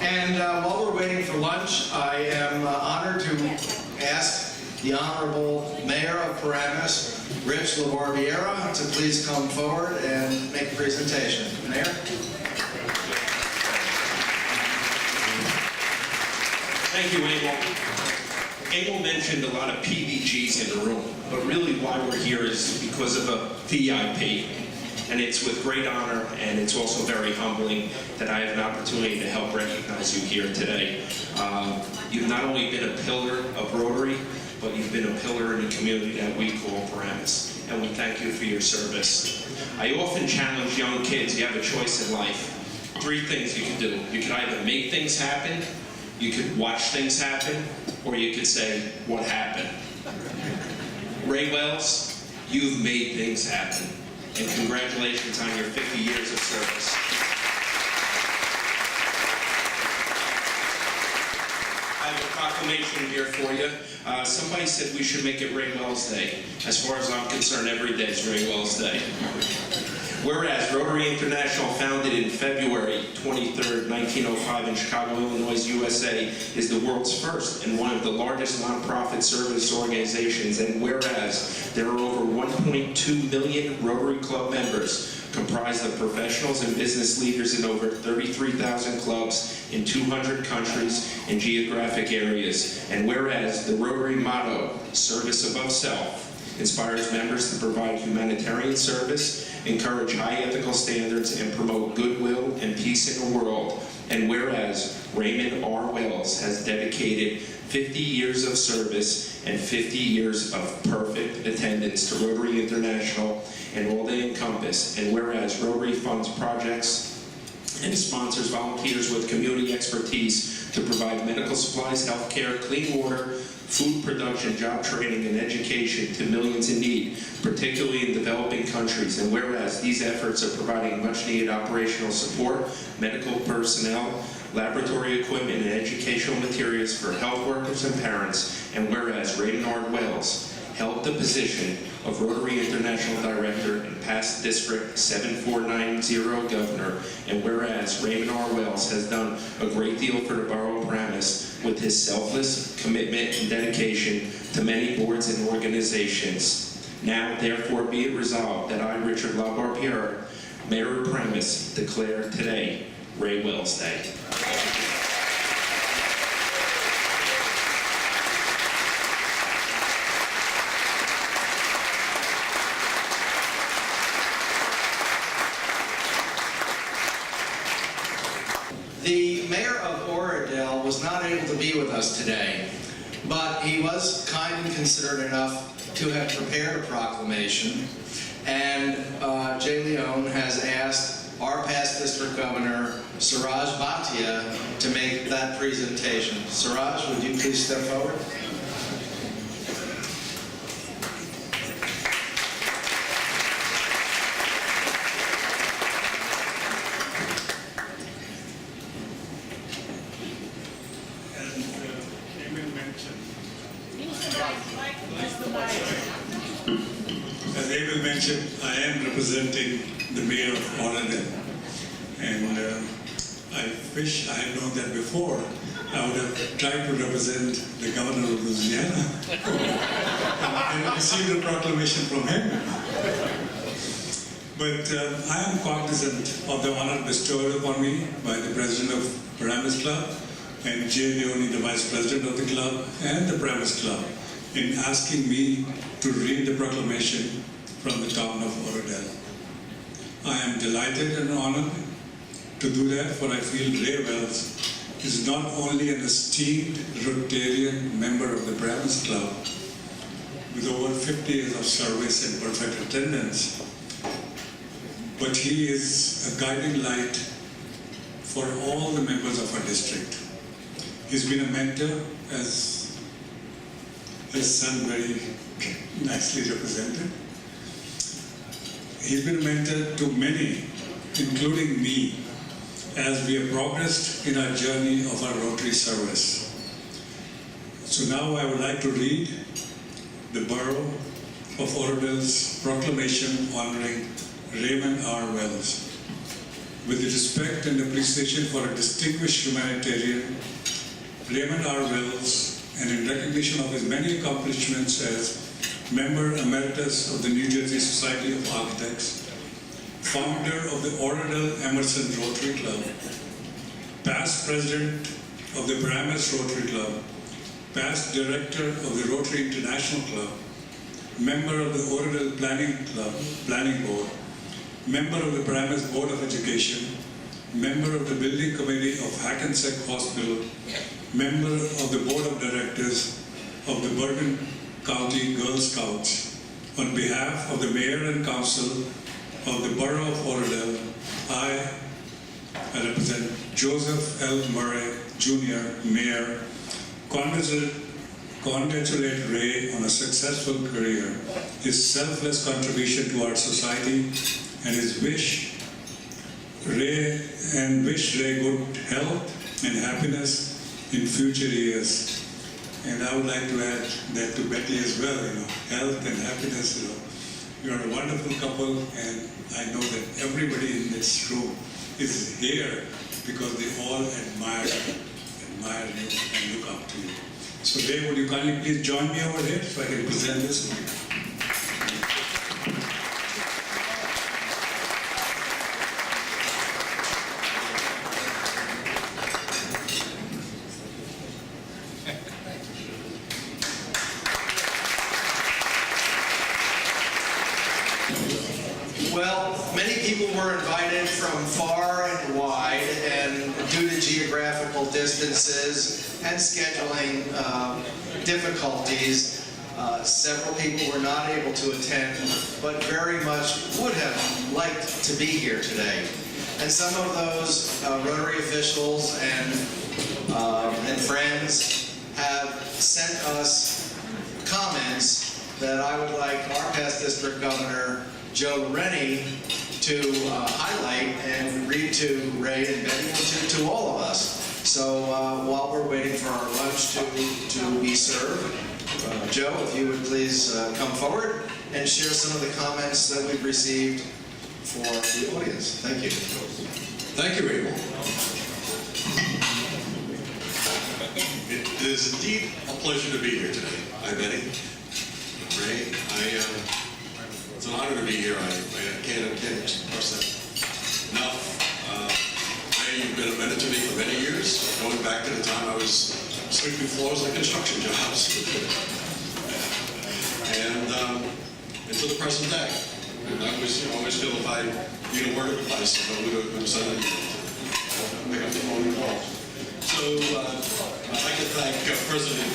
And while we're waiting for lunch, I am honored to ask the Honorable Mayor of Paramus, Rich LaBarbiera, to please come forward and make a presentation. Mayor? Thank you, Abel. Abel mentioned a lot of PBGs in the room, but really why we're here is because of a VIP. And it's with great honor, and it's also very humbling that I have an opportunity to help recognize you here today. You've not only been a pillar of Rotary, but you've been a pillar in the community that we call Paramus, and we thank you for your service. I often challenge young kids, you have a choice in life. 3 things you can do. You can either make things happen, you could watch things happen, or you could say, what happened? Ray Wells, you've made things happen. And congratulations on your 50 years of service. I have a proclamation here for you. Somebody said we should make it Ray Wells Day. As far as I'm concerned, every day is Ray Wells Day. Whereas Rotary International, founded in February 23rd, 1905 in Chicago, Illinois, USA, is the world's first and one of the largest nonprofit service organizations. And whereas there are over 1.2 million Rotary Club members, comprised of professionals and business leaders in over 33,000 clubs in 200 countries and geographic areas. And whereas the Rotary motto, service above self, inspires members to provide humanitarian service, encourage high ethical standards, and promote goodwill and peace in the world. And whereas Raymond R. Wells has dedicated 50 years of service and 50 years of perfect attendance to Rotary International and all they encompass. And whereas Rotary funds projects and sponsors volunteers with community expertise to provide medical supplies, health care, clean water, food production, job training, and education to millions in need, particularly in developing countries. And whereas these efforts are providing much needed operational support, medical personnel, laboratory equipment, and educational materials for health workers and parents. And whereas Raymond R. Wells held the position of Rotary International Director and past District 7490 Governor. And whereas Raymond R. Wells has done a great deal for the Borough of Paramus with his selfless commitment and dedication to many boards and organizations. Now, therefore, be it resolved that I, Richard LaBarbiera, Mayor of Paramus, declare today Ray Wells Day. The mayor of Oradell was not able to be with us today, but he was kind and considerate enough to have prepared a proclamation, and Jay Leone has asked our past district governor, Suraj Bhatia, to make that presentation. Suraj, would you please step forward? As Abel mentioned, I am representing the mayor of Oradell, and I wish I had known that before. I would have tried to represent the governor of Louisiana and received a proclamation from him. But I am cognizant of the honor bestowed upon me by the president of Paramus Club and Jay Leone, the vice president of the club, and the Paramus Club, in asking me to read the proclamation from the town of Oradell. I am delighted and honored to do that, for I feel Ray Wells is not only an esteemed Rotarian member of the Paramus Club with over 50 years of service and perfect attendance, but he is a guiding light for all the members of our district. He's been a mentor, as his son very nicely represented. He's been a mentor to many, including me, as we have progressed in our journey of our Rotary service. So now I would like to read the Borough of Oradell's proclamation honoring Raymond R. Wells. with respect and appreciation for a distinguished humanitarian, Raymond R. Wells, and in recognition of his many accomplishments as Member Emeritus of the New Jersey Society of Architects, founder of the Oradell Emerson Rotary Club, past president of the Paramus Rotary Club, past director of the Rotary International Club, member of the Oradell Planning Board, member of the Paramus Board of Education, member of the Building Committee of Hackensack Hospital, member of the Board of Directors of the Bergen County Girl Scouts. On behalf of the Mayor and Council of the Borough of Oradell, I represent Joseph L. Murray, Jr., Mayor, congratulate Ray on a successful career, his selfless contribution to our society, and wish Ray good health and happiness in future years. And I would like to add that to Betty as well, health and happiness, You are a wonderful couple, and I know that everybody in this room is here because they all admire you and look up to you. So Ray, would you kindly please join me over here so I can present this? Well, many people were invited from far and wide, and due to geographical distances and scheduling difficulties, several people were not able to attend, but very much would have liked to be here today. And some of those Rotary officials and friends have sent us comments that I would like our past district governor, Joe Rennie, to highlight and read to Ray and Betty and to all of us. So while we're waiting for our lunch to be served, Joe, if you would please come forward and share some of the comments that we've received for the audience. Thank you. Thank you, Raymond. It is indeed a pleasure to be here today. Hi, Betty. Ray, it's an honor to be here. I can't express that enough. Ray, you've been a mentor to me for many years, going back to the time I was sweeping floors on construction jobs. and to the present day. And I always feel if I need a word of advice, I know who to send it to. Pick up the phone and call. So I'd like to thank President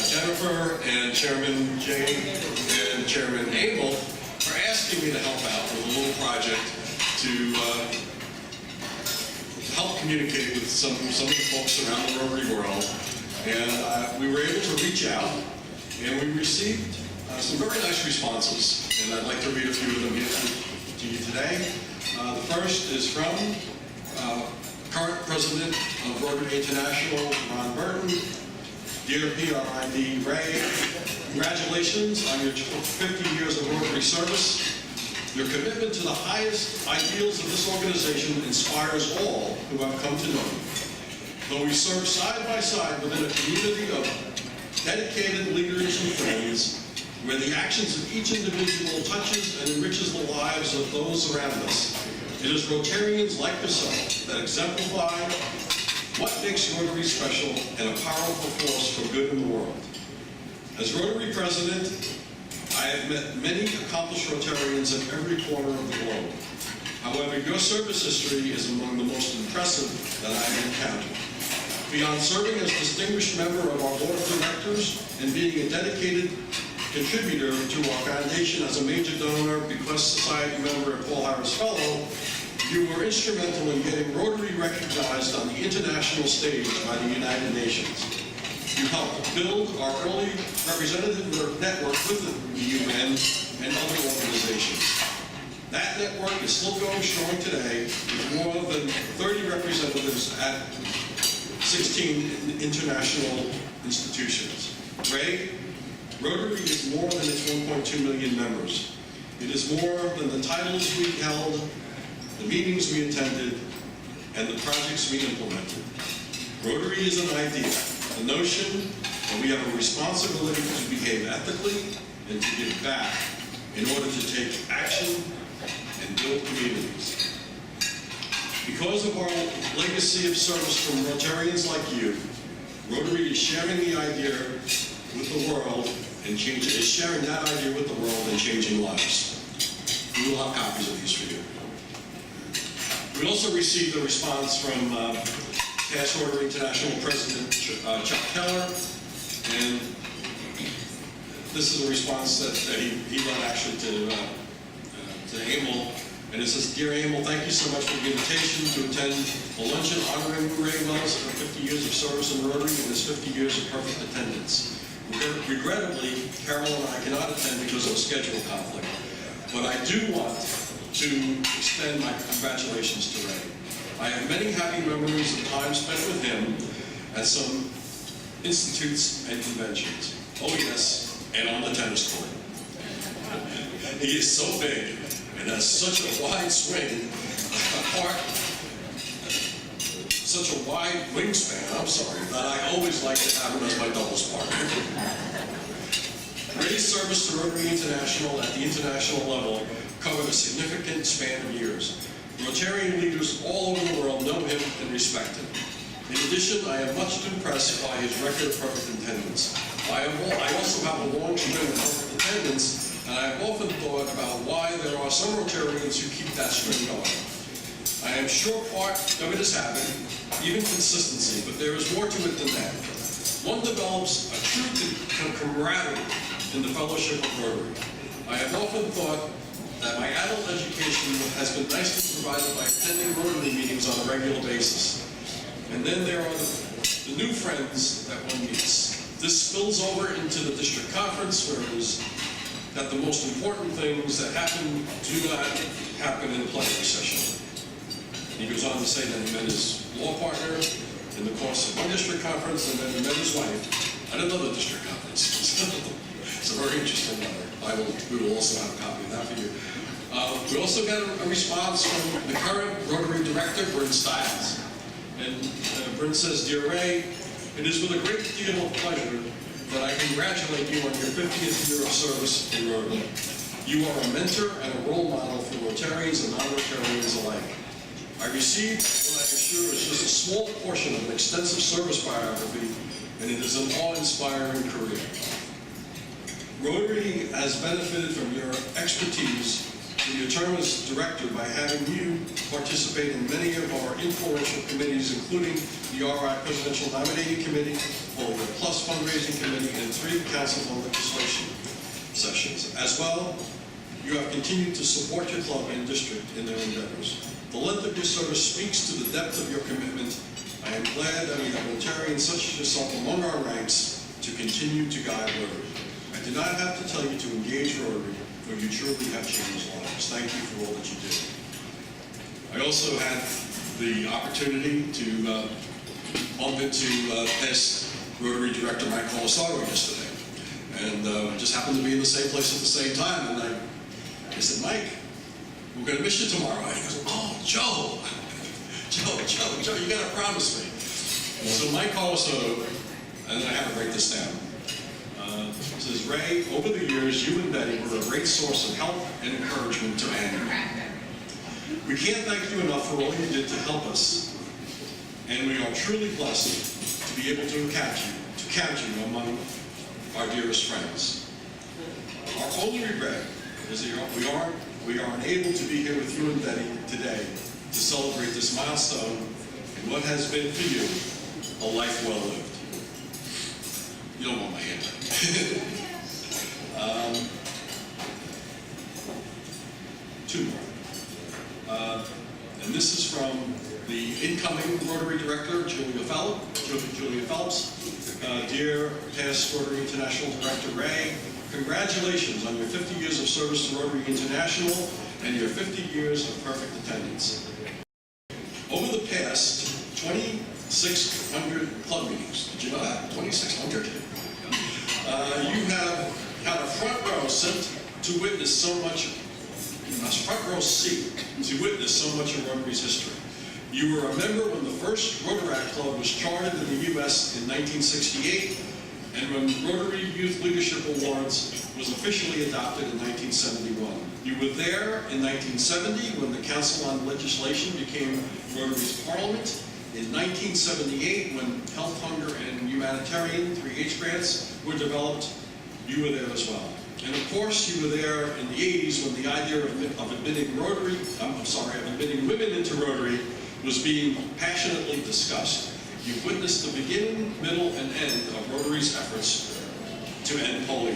Jennifer and Chairman Jay and Chairman Abel for asking me to help out with a little project to help communicate with some of the folks around the Rotary world. And we were able to reach out, and we received some very nice responses. And I'd like to read a few of them here to you today. The first is from current President of Rotary International, Ron Burton. Dear PRID Ray, congratulations on your 50 years of Rotary service. Your commitment to the highest ideals of this organization inspires all who have come to know you. Though we serve side by side within a community of dedicated leaders and friends, where the actions of each individual touches and enriches the lives of those around us, it is Rotarians like yourself that exemplify what makes Rotary special and a powerful force for good in the world. As Rotary President, I have met many accomplished Rotarians in every corner of the globe. However, your service history is among the most impressive that I have encountered. Beyond serving as distinguished member of our Board of Directors and being a dedicated contributor to our foundation as a major donor, Bequest Society member, and Paul Harris Fellow, you were instrumental in getting Rotary recognized on the international stage by the United Nations. You helped build our early representative network with the UN and other organizations. That network is still going strong today with more than 30 representatives at 16 international institutions. Ray, Rotary is more than its 1.2 million members. It is more than the titles we held the meetings we attended, and the projects we implemented. Rotary is an idea, a notion that we have a responsibility to behave ethically and to give back in order to take action and build communities. Because of our legacy of service from Rotarians like you, Rotary is sharing the idea with the world and sharing that idea with the world and changing lives. We will have copies of these for you. We also received a response from past Rotary International President Chuck Keller, and this is a response that he wrote actually to Emil, and it says, "Dear Emil, thank you so much for the invitation to attend the luncheon honoring Ray Wells for 50 years of service in Rotary and his 50 years of perfect attendance. Regrettably, Carol and I cannot attend because of a schedule conflict, but I do want to extend my congratulations to Ray. I have many happy memories of time spent with him at some institutes and conventions. Oh yes, and on the tennis court. He is so big and has such a wide swing, such a wide wingspan, that I always like to have him as my doubles partner. Ray's service to Rotary International at the international level covered a significant span of years. Rotarian leaders all over the world know him and respect him. In addition, I am much impressed by his record of perfect attendance. I also have a long string of perfect attendance, and I have often thought about why there are some Rotarians who keep that string going. I am sure part of it is habit, even consistency, but there is more to it than that. One develops a true camaraderie in the fellowship of Rotary. I have often thought that my adult education has been nicely provided by attending Rotary meetings on a regular basis. And then there are the new friends that one meets. This spills over into the district conference, where it is that the most important things that happen do not happen in a plenary session. He goes on to say that he met his law partner in the course of one district conference, and then he met his wife at another district conference. It's a very interesting letter. We will also have a copy of that for you. We also got a response from the current Rotary Director, Bryn Stiles. And Bryn says, "Dear Ray, it is with a great deal of pleasure that I congratulate you on your 50th year of service in Rotary. You are a mentor and a role model for Rotarians and non-Rotarians alike. I received what I am sure is just a small portion of an extensive service biography, and it is an awe-inspiring career. Rotary has benefited from your expertise in your term as director by having you participate in many of our influential committees, including the RI Presidential Nominating Committee, Polio Plus Fundraising Committee, and 3 Council on Legislation sessions. As well, you have continued to support your club and district in their endeavors. The length of your service speaks to the depth of your commitment. I am glad that we have Rotarians such as yourself among our ranks to continue to guide Rotary. I do not have to tell you to engage Rotary, for you truly have changed lives. Thank you for all that you do." I also had the opportunity to bump into past Rotary Director Mike Colasaro yesterday, and just happened to be in the same place at the same time. And I said, "Mike, we're going to miss you tomorrow." And he goes, "Oh, Joe, Joe, you got to promise me." So Mike Colasaro, and I have to write this down. Says, "Ray, over the years, you and Betty were a great source of help and encouragement to Andy. We can't thank you enough for all you did to help us, and we are truly blessed to be able to count you among our dearest friends. Our only regret is that we are unable to be here with you and Betty today to celebrate this milestone in what has been for you a life well lived." You don't want my handwriting. Two more. And this is from the incoming Rotary Director, Julia Phelps. "Dear past Rotary International Director Ray, congratulations on your 50 years of service to Rotary International and your 50 years of perfect attendance. Over the past 2,600 club meetings," did you know that? 2,600? "You have had a front row sit to witness so much a front row seat to witness so much of Rotary's history. You were a member when the first Rotary Club was chartered in the U.S. in 1968, and when Rotary Youth Leadership Awards was officially adopted in 1971. You were there in 1970 when the Council on Legislation became Rotary's parliament. In 1978, when Health, Hunger, and Humanitarian 3H grants were developed, you were there as well. And of course, you were there in the 80s when the idea of admitting admitting women into Rotary was being passionately discussed. You witnessed the beginning, middle, and end of Rotary's efforts to end polio.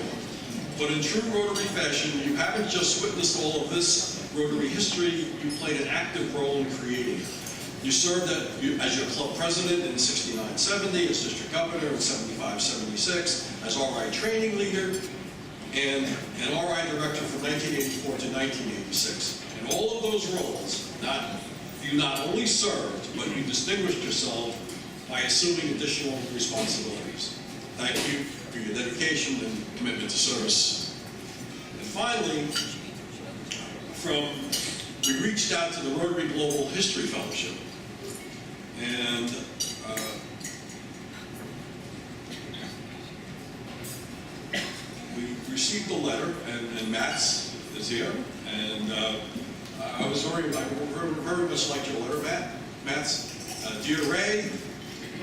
But in true Rotary fashion, you haven't just witnessed all of this Rotary history, you played an active role in creating it. You served as your club president in 69-70, as district governor in 75-76, as RI training leader, and an RI director from 1984 to 1986. In all of those roles, you not only served, but you distinguished yourself by assuming additional responsibilities. Thank you for your dedication and commitment to service. And finally, we reached out to the Rotary Global History Fellowship, and we received a letter, and Matt's is here, and I very much liked your letter, Matt's. Dear Ray,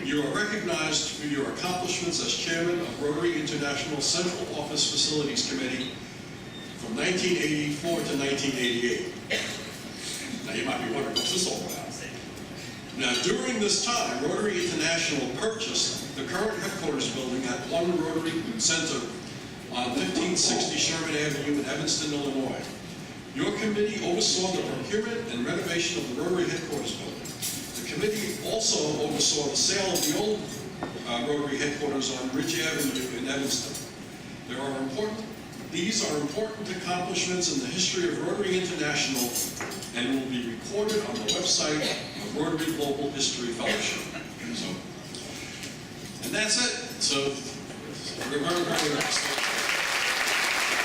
you are recognized for your accomplishments as chairman of Rotary International Central Office Facilities Committee from 1984 to 1988. Now you might be wondering, what's this all about? Now during this time, Rotary International purchased the current headquarters building at One Rotary Center on 1560 Sherman Avenue in Evanston, Illinois. Your committee oversaw the procurement and renovation of the Rotary headquarters building. The committee also oversaw the sale of the old Rotary headquarters on Ridge Avenue in Evanston. These are important accomplishments in the history of Rotary International and will be recorded on the website of Rotary Global History Fellowship. And that's it. So we're very, very nice.